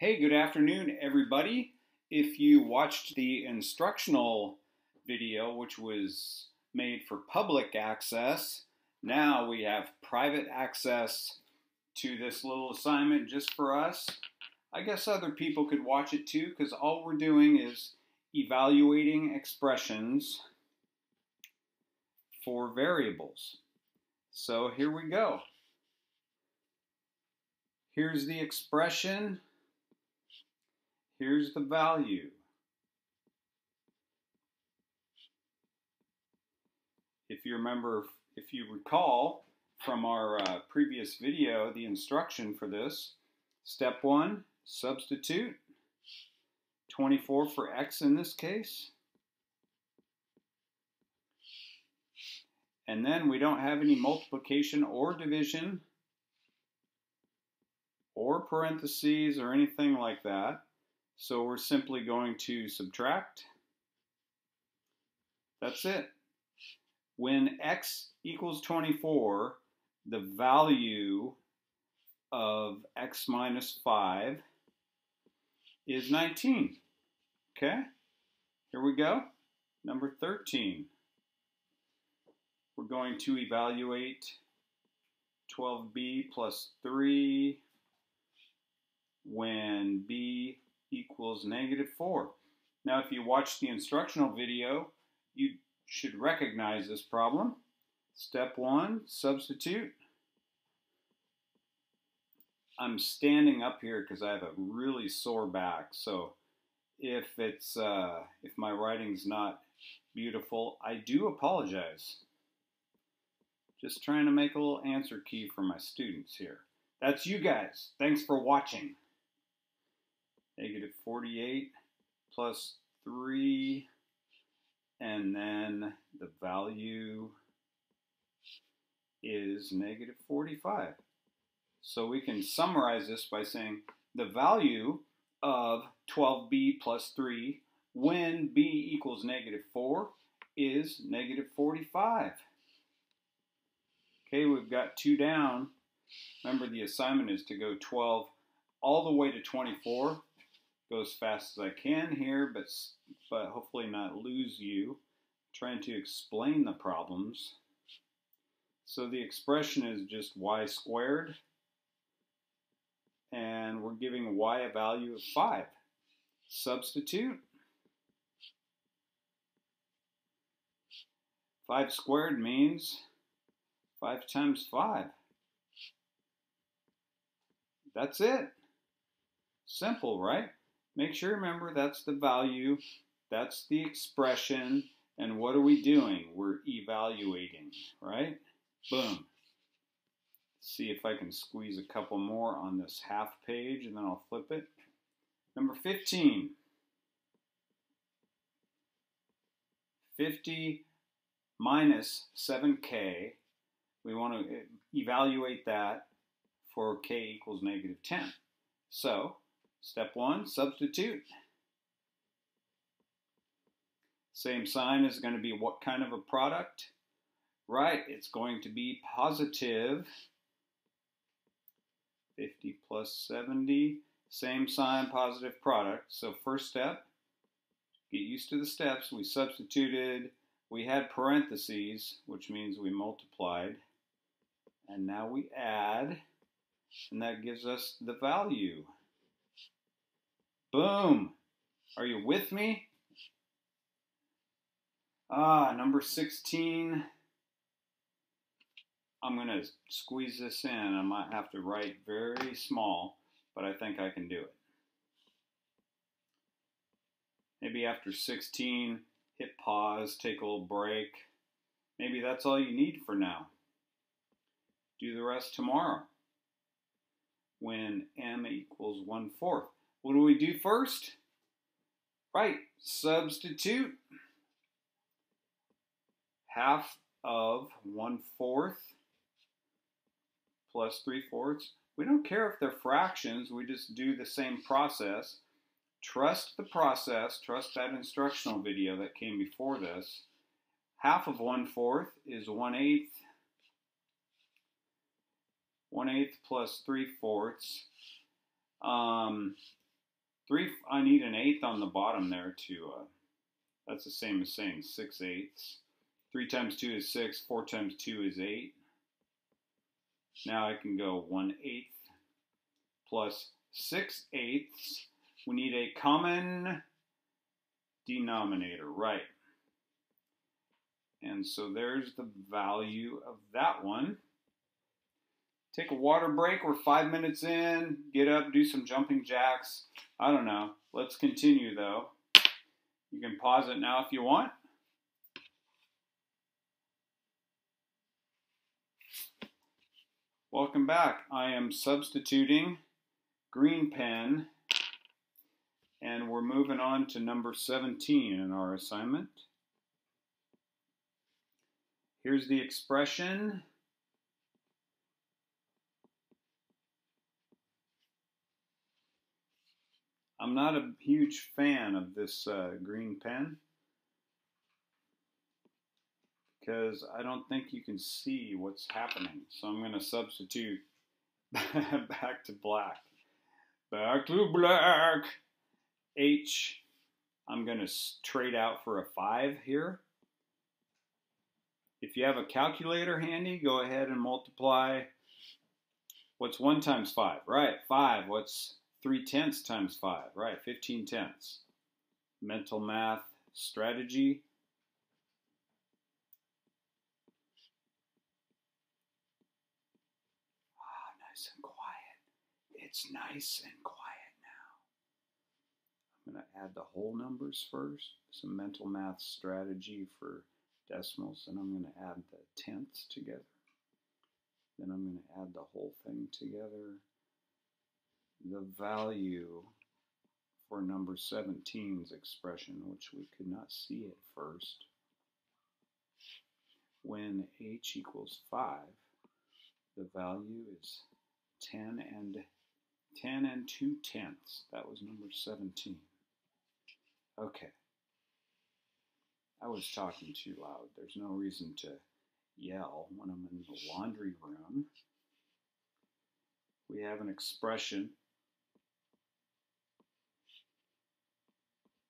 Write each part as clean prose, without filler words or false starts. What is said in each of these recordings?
Hey, good afternoon, everybody. If you watched the instructional video, which was made for public access, now we have private access to this little assignment just for us. I guess other people could watch it too, because all we're doing is evaluating expressions for variables. So here we go. Here's the expression. Here's the value. If you recall from our previous video, the instruction for this, step 1, substitute 24 for x in this case. And then we don't have any multiplication or division or parentheses or anything like that. So we're simply going to subtract. That's it. When x equals 24, the value of x minus 5 is 19. Okay? Here we go. Number 13. We're going to evaluate 12b plus 3 when b equals -4. Now, if you watch the instructional video, you should recognize this problem. Step 1, substitute. I'm standing up here because I have a really sore back, so if my writing's not beautiful, I do apologize. Just trying to make a little answer key for my students here. That's you guys. Thanks for watching. -48 plus 3, and then the value is -45. So we can summarize this by saying the value of 12b plus 3 when b equals -4 is -45. Okay, we've got 2 down. Remember, the assignment is to go 12 all the way to 24. Go as fast as I can here, but hopefully not lose you. I'm trying to explain the problems. So the expression is just y squared, and we're giving y a value of 5. Substitute. 5 squared means 5 times 5. That's it. Simple, right? Make sure you remember that's the value, that's the expression, and what are we doing? We're evaluating, right? Boom. See if I can squeeze a couple more on this half page, and then I'll flip it. Number 15. 50 minus 7k. We want to evaluate that for k equals -10. So, step 1, substitute. Same sign is going to be what kind of a product? Right, it's going to be positive. 50 plus 70, same sign, positive product. So first step, get used to the steps. We substituted, we had parentheses, which means we multiplied. And now we add, and that gives us the value. Boom! Are you with me? Number 16. I'm going to squeeze this in. I might have to write very small, but I think I can do it. Maybe after 16, hit pause, take a little break. Maybe that's all you need for now. Do the rest tomorrow when m equals 1/4. What do we do first? Right, substitute. Half of 1/4 plus 3/4. We don't care if they're fractions, we just do the same process. Trust the process, trust that instructional video that came before this. Half of 1/4 is 1/8. 1/8 plus 3/4. I need an eighth on the bottom there to, that's the same as saying 6/8. 3 times 2 is 6, 4 times 2 is 8. Now I can go 1/8 plus 6/8. We need a common denominator, right? And so there's the value of that one. Take a water break. We're 5 minutes in. Get up, do some jumping jacks. I don't know. Let's continue though. You can pause it now if you want. Welcome back. I am substituting green pen, and we're moving on to number 17 in our assignment. Here's the expression. I'm not a huge fan of this green pen because I don't think you can see what's happening. So I'm going to substitute back to black. Back to black. H. I'm going to trade out for a 5 here. If you have a calculator handy, go ahead and multiply. What's 1 times 5? Right, 5. What's 3/10 times 5? Right, 15/10. Mental math strategy. Nice and quiet. It's nice and quiet now. I'm going to add the whole numbers first. Some mental math strategy for decimals, and I'm going to add the tenths together. Then I'm going to add the whole thing together. The value for number 17's expression, which we could not see at first. When h equals 5, the value is 10 and 2/10. That was number 17. Okay. I was talking too loud. There's no reason to yell when I'm in the laundry room. We have an expression.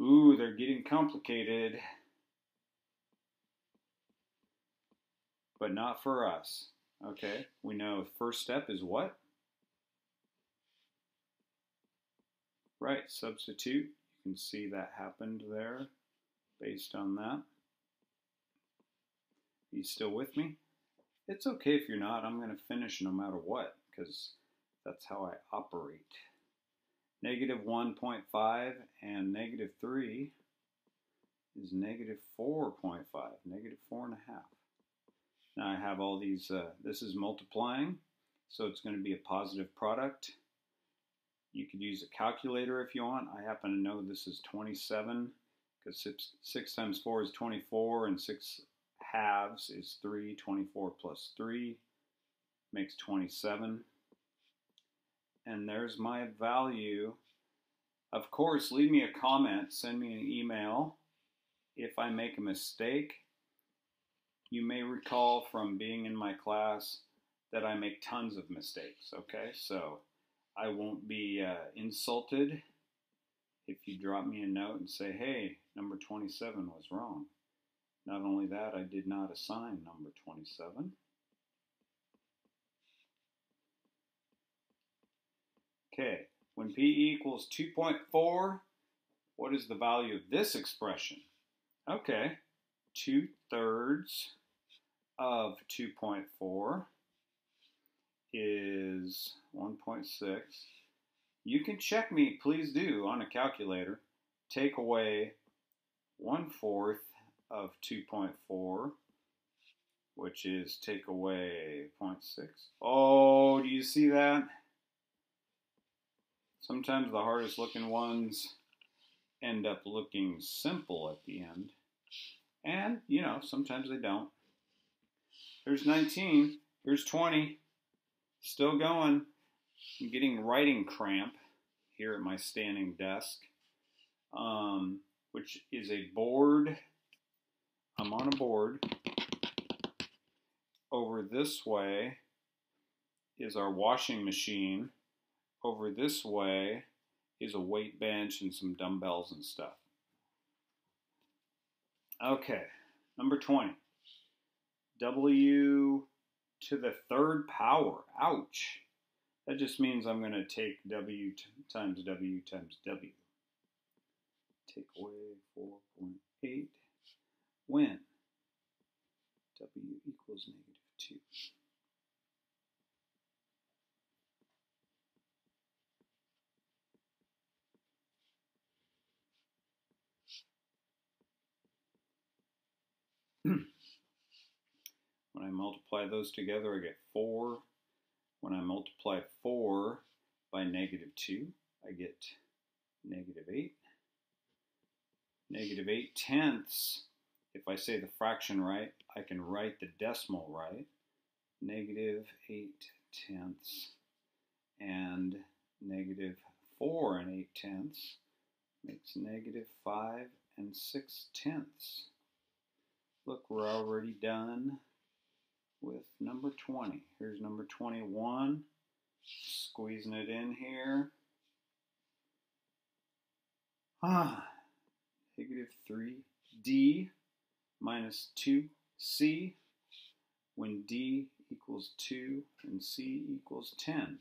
Ooh, they're getting complicated. But not for us. Okay, we know first step is what? Right, substitute. You can see that happened there based on that. Are you still with me? It's okay if you're not. I'm going to finish no matter what because that's how I operate. -1.5 and -3 is -4.5, -4.5. Now I have all these, this is multiplying, so it's going to be a positive product. You could use a calculator if you want. I happen to know this is 27 because 6 times 4 is 24 and 6 halves is 3. 24 plus 3 makes 27. And there's my value. Of course, leave me a comment, send me an email if I make a mistake. You may recall from being in my class that I make tons of mistakes, okay? So I won't be insulted if you drop me a note and say, hey, number 27 was wrong. Not only that, I did not assign number 27. Okay, when P equals 2.4, what is the value of this expression? Okay, 2/3 of 2.4 is 1.6. You can check me, please do, on a calculator. Take away 1/4 of 2.4, which is take away 0.6. Oh, do you see that? Sometimes the hardest looking ones end up looking simple at the end. And, you know, sometimes they don't. Here's 19. Here's 20. Still going. I'm getting writing cramp here at my standing desk, which is a board. I'm on a board. Over this way is our washing machine. Over this way is a weight bench and some dumbbells and stuff. Okay, number 20. W to the third power. Ouch. That just means I'm going to take W times W times W. Take away 4.8 when W equals -2. When I multiply those together, I get 4. When I multiply 4 by -2, I get -8. -8/10. If I say the fraction right, I can write the decimal right. -8/10 and -4 8/10 makes -5 6/10. Look, we're already done with number 20. Here's number 21. Squeezing it in here. -3D minus 2C when D equals 2 and C equals 10.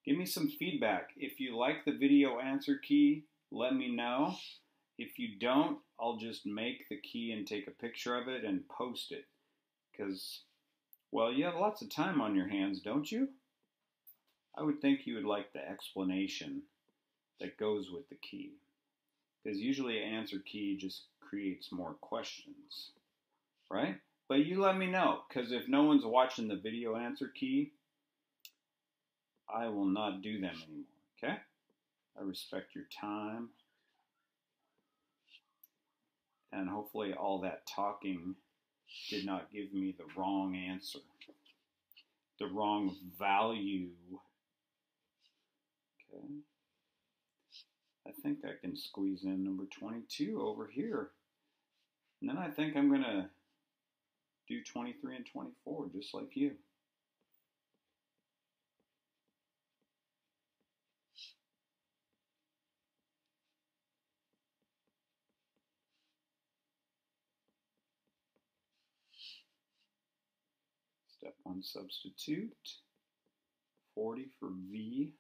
Give me some feedback. If you like the video answer key, let me know. If you don't, I'll just make the key and take a picture of it and post it. Because, well, you have lots of time on your hands, don't you? I would think you would like the explanation that goes with the key. Because usually an answer key just creates more questions, right? But you let me know, because if no one's watching the video answer key, I will not do them anymore, okay? I respect your time. And hopefully all that talking did not give me the wrong answer, the wrong value. Okay. I think I can squeeze in number 22 over here. And then I think I'm going to do 23 and 24, just like you. Step 1, substitute. 40 for V.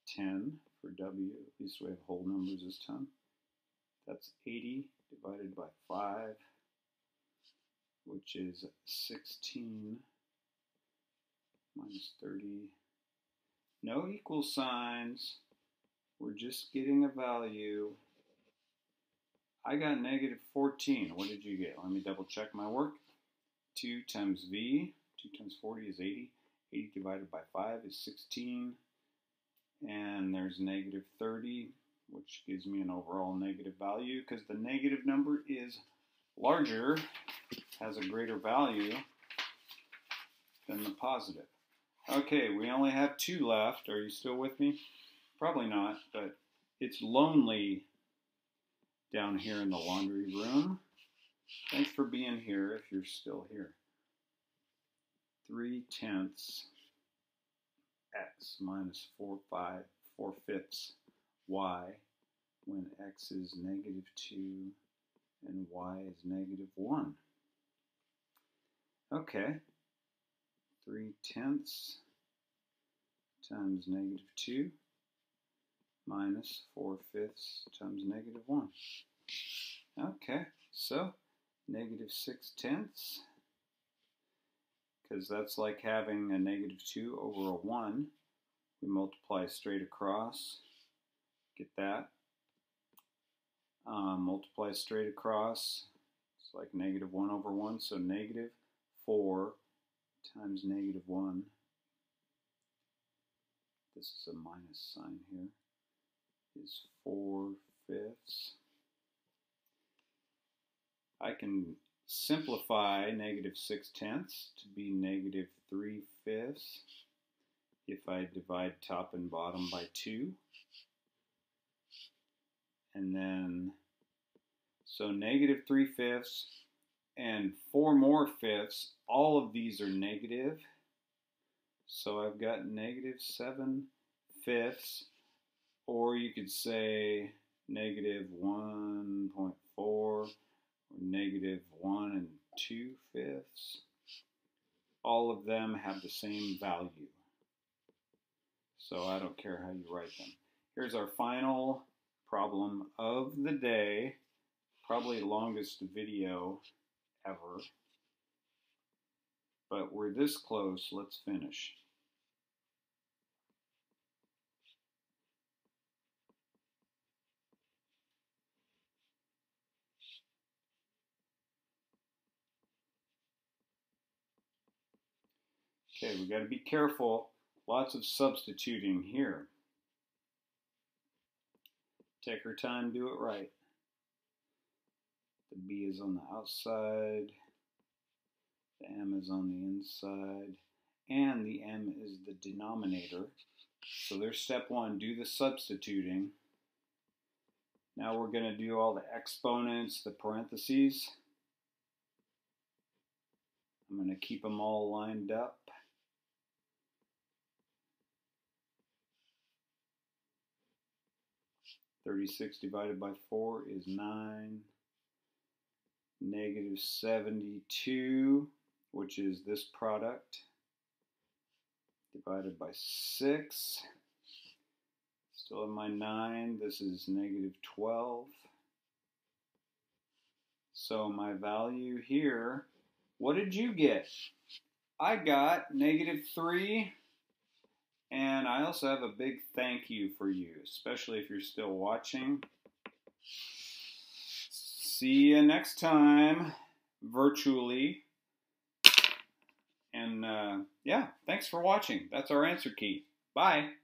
10 for W, at least we have whole numbers this time. That's 80 divided by 5, which is 16 minus 30. No equal signs. We're just getting a value. I got -14. What did you get? Let me double check my work. 2 times V, 2 times 40 is 80. 80 divided by 5 is 16. And there's -30, which gives me an overall negative value because the negative number is larger, has a greater value than the positive. Okay, we only have 2 left. Are you still with me? Probably not, but it's lonely down here in the laundry room. Thanks for being here if you're still here. 3/10 x minus 4/5 y when x is -2 and y is -1. Okay, 3/10 times -2 minus 4/5 times -1. Okay, so -6/10. Because that's like having a -2 over a 1. We multiply straight across. Get that? Multiply straight across. It's like -1 over 1. So -4 times -1. This is a minus sign here. Is 4/5. I can simplify -6/10 to be -3/5 if I divide top and bottom by 2. And then, so -3/5 and 4 more fifths, all of these are negative. So I've got -7/5, or you could say -1.4, or -1 2/5. All of them have the same value. So I don't care how you write them. Here's our final problem of the day. Probably the longest video ever. But we're this close. Let's finish. Okay, we got to be careful. Lots of substituting here. Take our time, do it right. The B is on the outside, the M is on the inside, and the M is the denominator. So there's step one, do the substituting. Now we're going to do all the exponents, the parentheses. I'm going to keep them all lined up. (36 divided by 4 is 9. -72, which is this product, divided by 6. Still in my 9. This is -12. So my value here, what did you get? I got -3. And I also have a big thank you for you, especially if you're still watching. See you next time, virtually. And yeah, thanks for watching. That's our answer key. Bye.